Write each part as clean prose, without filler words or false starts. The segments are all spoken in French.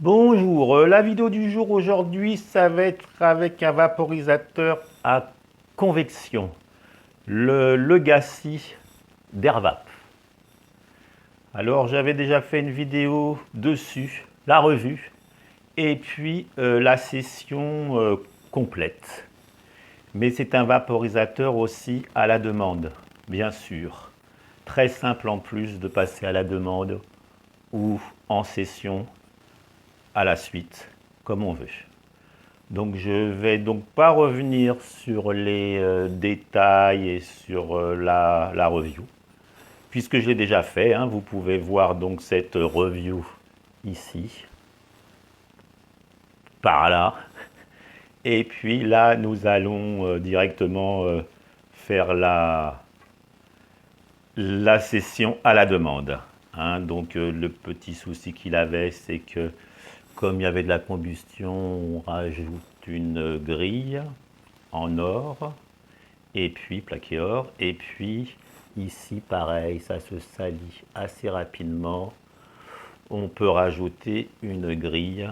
Bonjour, la vidéo du jour aujourd'hui, ça va être avec un vaporisateur à convection, le Legacy d'Airvap. Alors j'avais déjà fait une vidéo dessus, la revue, et puis la session complète. Mais c'est un vaporisateur aussi à la demande, bien sûr. Très simple en plus de passer à la demande ou en session à la suite, comme on veut. Donc je ne vais donc pas revenir sur les détails et sur la review, puisque je l'ai déjà fait. Hein. Vous pouvez voir donc cette review ici, par là. Et puis là, nous allons directement faire la session à la demande. Hein. Donc le petit souci qu'il avait, c'est que comme il y avait de la combustion, on rajoute une grille en or, et puis plaqué or, et puis ici pareil, ça se salit assez rapidement. On peut rajouter une grille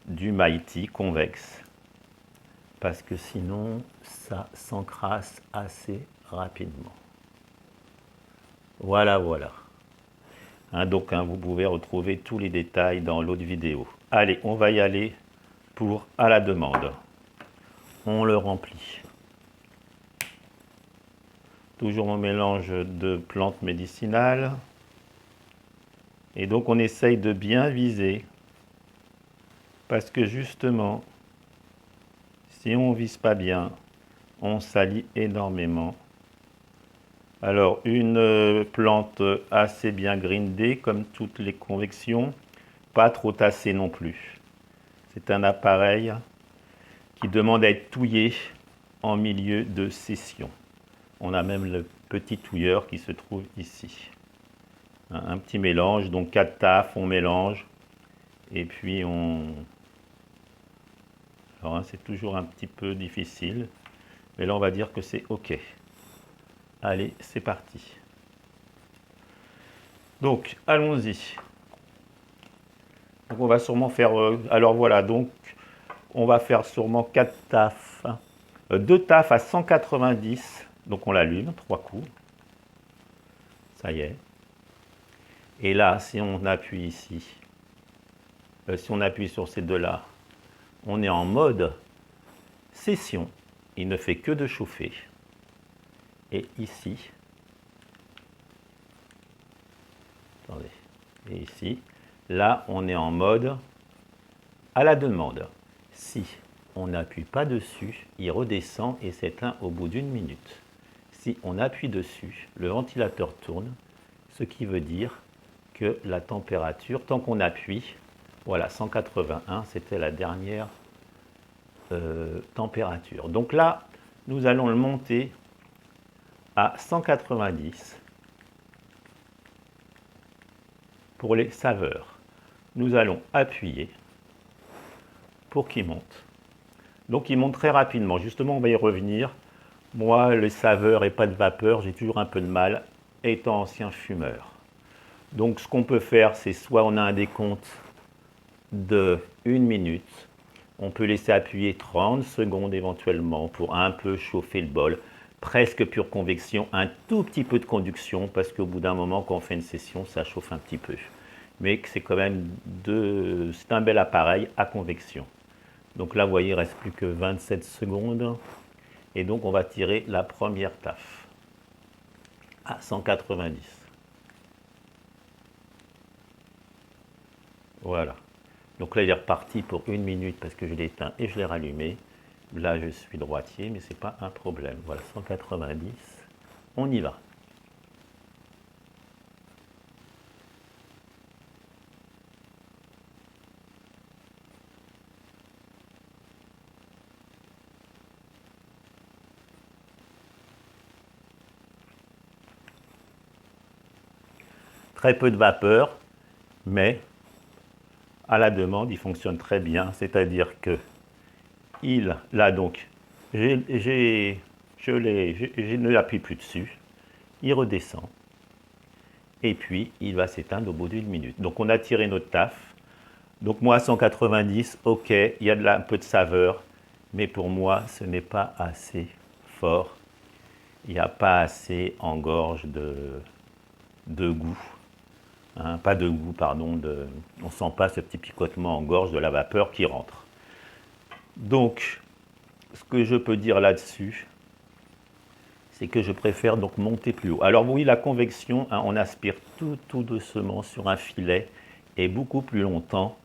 du Mighty convexe, parce que sinon ça s'encrasse assez rapidement. Voilà, voilà. Hein, donc vous pouvez retrouver tous les détails dans l'autre vidéo. Allez, on va y aller pour à la demande. On le remplit. Toujours mon mélange de plantes médicinales. Et donc on essaye de bien viser. Parce que justement, si on ne vise pas bien, on salit énormément. Alors une plante assez bien grindée, comme toutes les convections, pas trop tassée non plus. C'est un appareil qui demande à être touillé en milieu de session. On a même le petit touilleur qui se trouve ici. Un petit mélange, donc 4 tafs, on mélange. Et puis on... Alors hein, c'est toujours un petit peu difficile. Mais là on va dire que c'est OK. Allez, c'est parti. Donc, allons-y. Donc on va sûrement faire... alors voilà, donc on va faire sûrement 4 tafs. 2 tafs à 190. Donc on l'allume, 3 coups. Ça y est. Et là, si on appuie ici, si on appuie sur ces deux-là, on est en mode session. Il ne fait que de chauffer. Et ici, attendez, et ici, là, on est en mode à la demande. Si on n'appuie pas dessus, il redescend et s'éteint au bout d'une minute. Si on appuie dessus, le ventilateur tourne, ce qui veut dire que la température, tant qu'on appuie, voilà, 181, c'était la dernière température. Donc là, nous allons le monter à 190 pour les saveurs. Nous allons appuyer pour qu'il monte. Donc il monte très rapidement. Justement, on va y revenir. Moi, les saveurs et pas de vapeur, j'ai toujours un peu de mal, étant ancien fumeur. Donc ce qu'on peut faire, c'est soit on a un décompte de 1 minute, on peut laisser appuyer 30 secondes éventuellement pour un peu chauffer le bol, presque pure convection, un tout petit peu de conduction, parce qu'au bout d'un moment, quand on fait une session, ça chauffe un petit peu. Mais c'est quand même c'est un bel appareil à convection. Donc là, vous voyez, il ne reste plus que 27 secondes. Et donc, on va tirer la première taf à 190. Voilà. Donc là, il est reparti pour 1 minute parce que je l'ai éteint et je l'ai rallumé. Là, je suis droitier, mais ce n'est pas un problème. Voilà, 190. On y va. Très peu de vapeur, mais à la demande, il fonctionne très bien. C'est-à-dire que là donc, je ne l'appuie plus dessus. Il redescend. Et puis, il va s'éteindre au bout d'1 minute. Donc, on a tiré notre taf. Donc moi, 190, ok, il y a un peu de saveur, mais pour moi, ce n'est pas assez fort. Il n'y a pas assez en gorge de goût. Hein, pas de goût, pardon. On ne sent pas ce petit picotement en gorge de la vapeur qui rentre. Donc, ce que je peux dire là-dessus, c'est que je préfère donc monter plus haut. Alors oui, la convection, hein, on aspire tout doucement sur un filet et beaucoup plus longtemps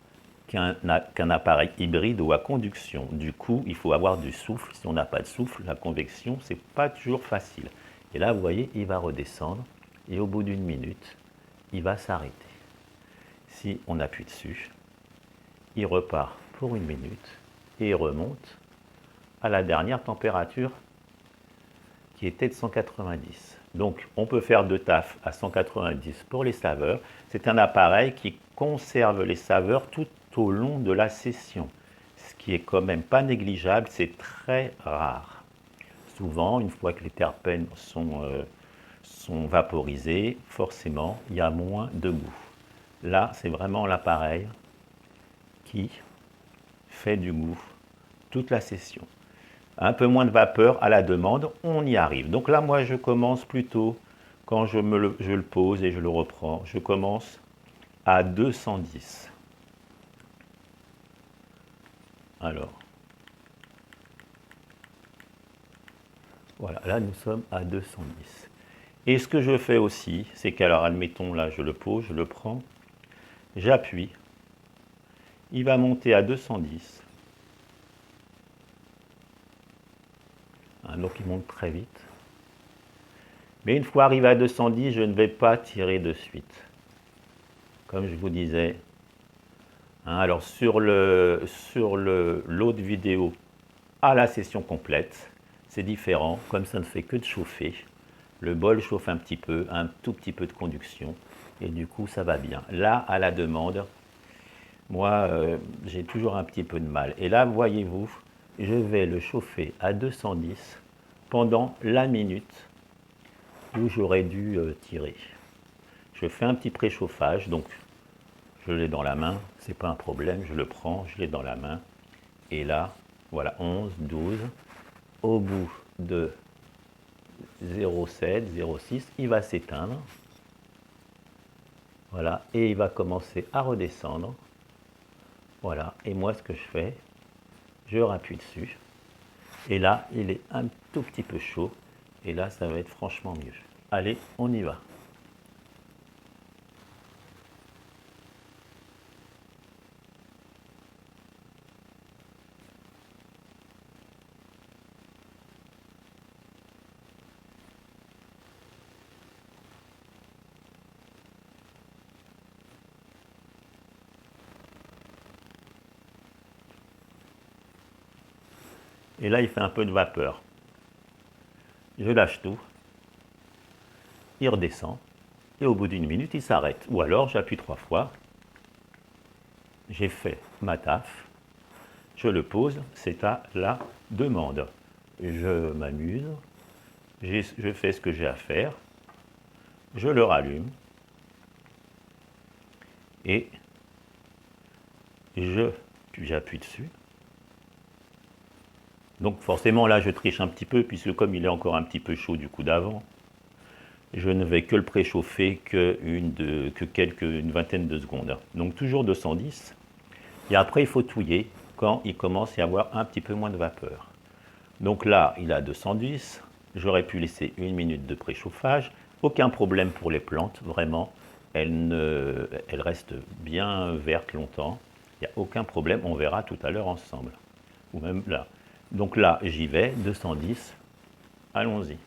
qu'un appareil hybride ou à conduction. Du coup, il faut avoir du souffle. Si on n'a pas de souffle, la convection, c'est pas toujours facile. Et là, vous voyez, il va redescendre et au bout d'une minute, il va s'arrêter. Si on appuie dessus, il repart pour une minute et il remonte à la dernière température qui était de 190. Donc on peut faire de taf à 190 pour les saveurs. C'est un appareil qui conserve les saveurs tout au long de la session, ce qui est quand même pas négligeable, c'est très rare. Souvent, une fois que les terpènes sont vaporisés, forcément, il y a moins de goût. Là, c'est vraiment l'appareil qui fait du goût toute la session. Un peu moins de vapeur à la demande, on y arrive. Donc là, moi, je commence plutôt, quand je le pose et je le reprends, je commence à 210. Alors, voilà, là, nous sommes à 210. Et ce que je fais aussi, c'est qu'alors, admettons, là, je le pose, je le prends, j'appuie, il va monter à 210. Donc, il monte très vite. Mais une fois arrivé à 210, je ne vais pas tirer de suite. Comme je vous disais, hein, alors sur l'autre vidéo à la session complète, c'est différent. Comme ça ne fait que de chauffer, le bol chauffe un petit peu, un tout petit peu de conduction, et du coup ça va bien. Là, à la demande, moi j'ai toujours un petit peu de mal. Et là, voyez-vous, je vais le chauffer à 210 pendant la minute où j'aurais dû tirer. Je fais un petit préchauffage, donc je l'ai dans la main, c'est pas un problème, je le prends, je l'ai dans la main. Et là, voilà, 11, 12. Au bout de 0,7, 0,6, il va s'éteindre. Voilà, et il va commencer à redescendre. Voilà, et moi, ce que je fais, je rappuie dessus. Et là, il est un tout petit peu chaud. Et là, ça va être franchement mieux. Allez, on y va. Et là, il fait un peu de vapeur. Je lâche tout. Il redescend. Et au bout d'une minute, il s'arrête. Ou alors, j'appuie 3 fois. J'ai fait ma taf. Je le pose, c'est à la demande. Je m'amuse. Je fais ce que j'ai à faire. Je le rallume. Et j'appuie dessus. Donc forcément là je triche un petit peu puisque comme il est encore un petit peu chaud du coup d'avant, je ne vais que le préchauffer une vingtaine de secondes. Donc toujours 210. Et après il faut touiller quand il commence à y avoir un petit peu moins de vapeur. Donc là il a 210. J'aurais pu laisser une minute de préchauffage. Aucun problème pour les plantes, vraiment. Elles restent bien vertes longtemps. Il n'y a aucun problème, on verra tout à l'heure ensemble. Ou même là. Donc là, j'y vais, 210, allons-y.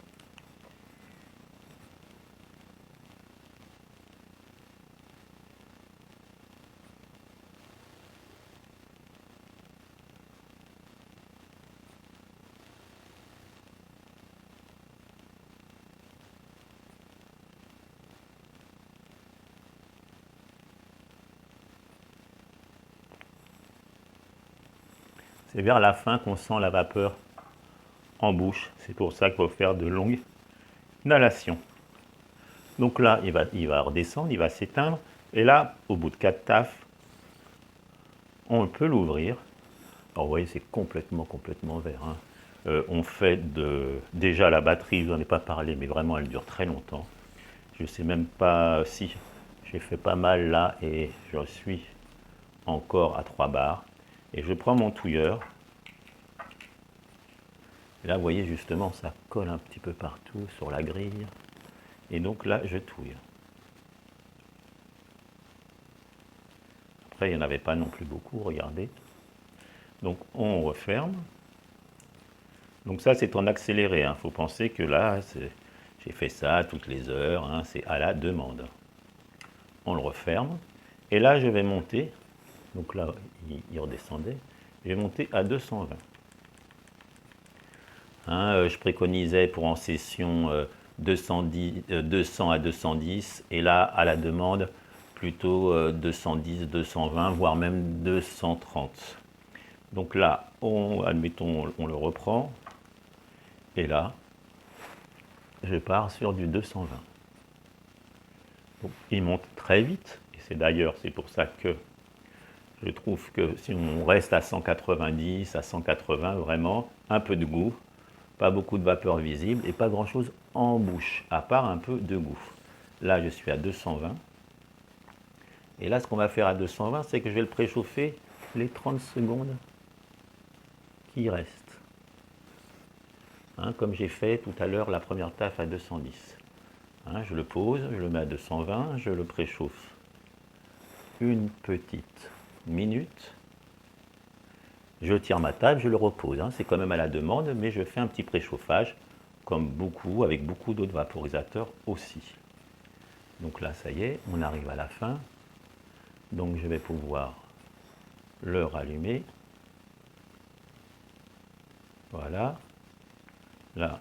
C'est vers la fin qu'on sent la vapeur en bouche. C'est pour ça qu'il faut faire de longues inhalations. Donc là, il va redescendre, il va s'éteindre. Et là, au bout de 4 tafs, On peut l'ouvrir. Alors vous voyez, c'est complètement vert, hein. On fait déjà la batterie, je n'en ai pas parlé, mais vraiment elle dure très longtemps. Je ne sais même pas si j'ai fait pas mal là et je suis encore à 3 bars. Et je prends mon touilleur. Et là, vous voyez, justement, ça colle un petit peu partout sur la grille. Et donc là, je touille. Après, il n'y en avait pas non plus beaucoup, regardez. Donc, on referme. Donc ça, c'est en accéléré. Il faut penser que là, j'ai fait ça toutes les heures. Hein, c'est à la demande. On le referme. Et là, je vais monter. Donc là, il redescendait. Je vais monter à 220. Hein, je préconisais pour en session 210, 200 à 210. Et là, à la demande, plutôt 210, 220, voire même 230. Donc là, admettons, on le reprend. Et là, je pars sur du 220. Donc, il monte très vite. Et c'est pour ça que je trouve que si on reste à 190, à 180, vraiment, un peu de goût, pas beaucoup de vapeur visible et pas grand-chose en bouche, à part un peu de goût. Là, je suis à 220. Et là, ce qu'on va faire à 220, c'est que je vais le préchauffer les 30 secondes qui restent. Hein, comme j'ai fait tout à l'heure la première taf à 210. Hein, je le pose, je le mets à 220, je le préchauffe une petite minute. Je tire ma table, je le repose. Hein, c'est quand même à la demande, mais je fais un petit préchauffage, comme beaucoup, avec beaucoup d'autres vaporisateurs aussi. Donc là, ça y est, on arrive à la fin. Donc je vais pouvoir le rallumer. Voilà. Là,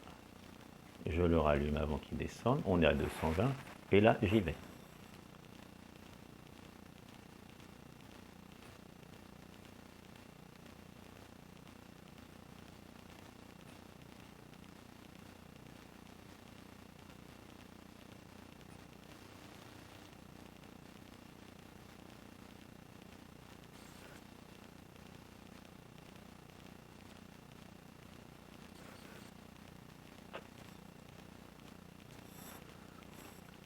je le rallume avant qu'il descende. On est à 220. Et là, j'y vais.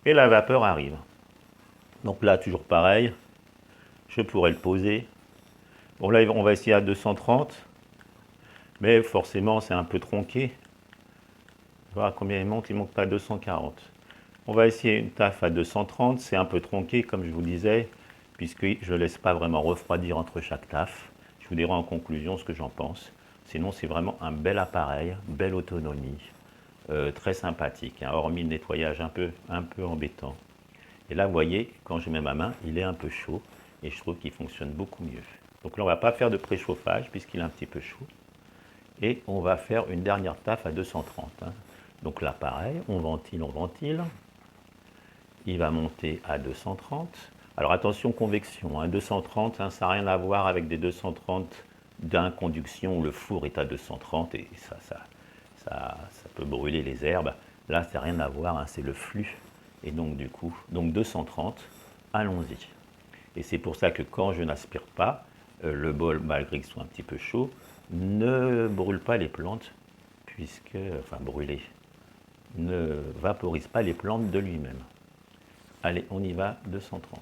Et la vapeur arrive. Donc là, toujours pareil. Je pourrais le poser. Bon, là, on va essayer à 230. Mais forcément, c'est un peu tronqué. Voilà combien il monte à 240. On va essayer une taf à 230. C'est un peu tronqué, comme je vous disais, puisque je ne laisse pas vraiment refroidir entre chaque taf. Je vous dirai en conclusion ce que j'en pense. Sinon, c'est vraiment un bel appareil, belle autonomie, très sympathique, hein, hormis le nettoyage un peu embêtant. Et là, vous voyez, quand je mets ma main, il est un peu chaud et je trouve qu'il fonctionne beaucoup mieux. Donc là, on ne va pas faire de préchauffage puisqu'il est un petit peu chaud. Et on va faire une dernière taf à 230. Hein. Donc là, pareil, on ventile. Il va monter à 230. Alors attention, convection, hein, 230, hein, ça n'a rien à voir avec des 230 d'inconduction où le four est à 230 et ça peut brûler les herbes. Là, ça n'a rien à voir, hein, c'est le flux. Et donc du coup, 230, allons-y. Et c'est pour ça que quand je n'aspire pas, le bol, malgré qu'il soit un petit peu chaud, ne brûle pas les plantes, brûler, ne vaporise pas les plantes de lui-même. Allez, on y va, 230.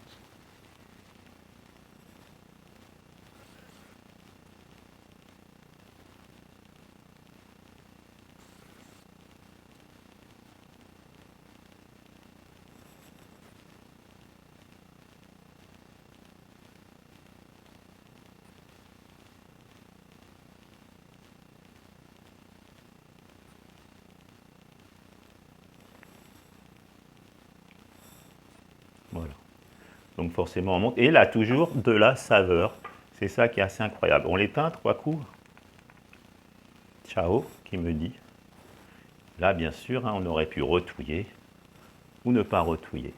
Voilà. Donc forcément, on monte. Et là, toujours de la saveur. C'est ça qui est assez incroyable. On l'éteint 3 coups. Ciao, qui me dit. Là, bien sûr, hein, on aurait pu retouiller ou ne pas retouiller.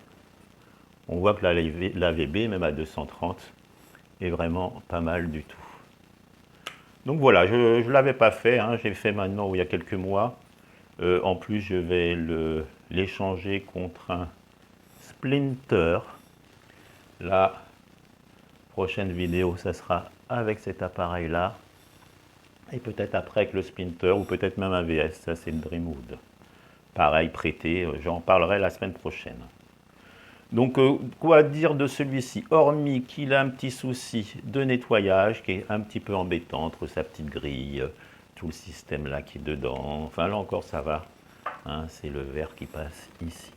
On voit que la VB, même à 230, est vraiment pas mal du tout. Donc voilà, je ne l'avais pas fait, hein, j'ai fait maintenant il y a quelques mois. En plus, je vais l'échanger contre un Splinter. Là, prochaine vidéo, ça sera avec cet appareil-là. Et peut-être après avec le Splinter, ou peut-être même un VS, ça c'est le Dreamwood. Pareil, prêté, j'en parlerai la semaine prochaine. Donc, quoi dire de celui-ci? Hormis qu'il a un petit souci de nettoyage qui est un petit peu embêtant entre sa petite grille, tout le système là qui est dedans. Enfin, là encore, ça va. Hein, c'est le verre qui passe ici.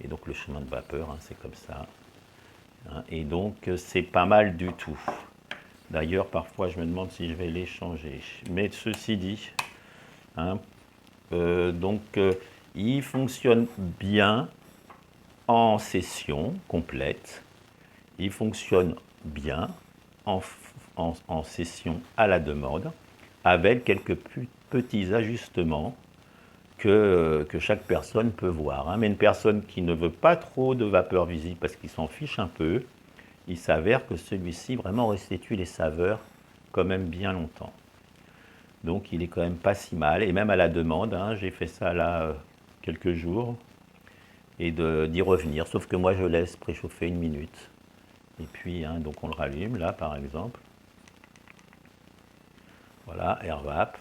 Et donc, le chemin de vapeur, hein, c'est comme ça. Hein, et donc, c'est pas mal du tout. D'ailleurs, parfois, je me demande si je vais l'échanger. Mais ceci dit, hein, il fonctionne bien en session complète. Il fonctionne bien en session à la demande, avec quelques petits ajustements que chaque personne peut voir. Hein. Mais une personne qui ne veut pas trop de vapeur visible parce qu'il s'en fiche un peu, il s'avère que celui-ci vraiment restitue les saveurs quand même bien longtemps. Donc il est quand même pas si mal, et même à la demande, hein, j'ai fait ça là quelques jours, et d'y revenir, sauf que moi je laisse préchauffer 1 minute. Et puis, hein, donc on le rallume là par exemple. Voilà, AirVap.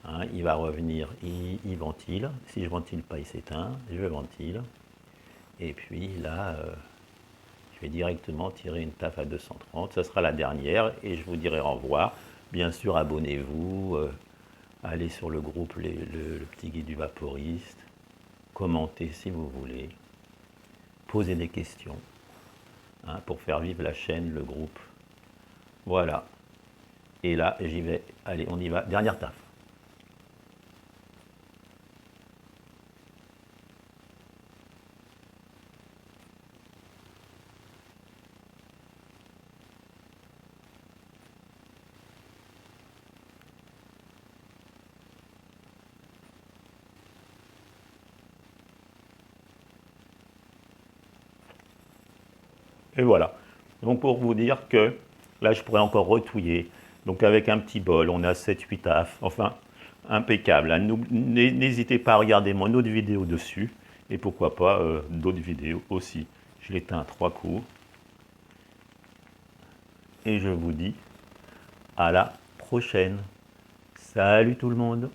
Hein, il va revenir, il ventile. Si je ventile pas, il s'éteint. Je ventile. Et puis là, je vais directement tirer une taf à 230. Ça sera la dernière et je vous dirai au revoir. Bien sûr, abonnez-vous. Allez sur le groupe le petit guide du vaporiste. Commentez si vous voulez. Posez des questions. Hein, pour faire vivre la chaîne, le groupe. Voilà. Et là, j'y vais. Allez, on y va. Dernière taf. Et voilà. Donc pour vous dire que là, je pourrais encore retouiller. Donc avec un petit bol, on a 7-8 tafs. Enfin, impeccable. Hein. N'hésitez pas à regarder mon autre vidéo dessus. Et pourquoi pas d'autres vidéos aussi. Je l'éteins à 3 coups. Et je vous dis à la prochaine. Salut tout le monde!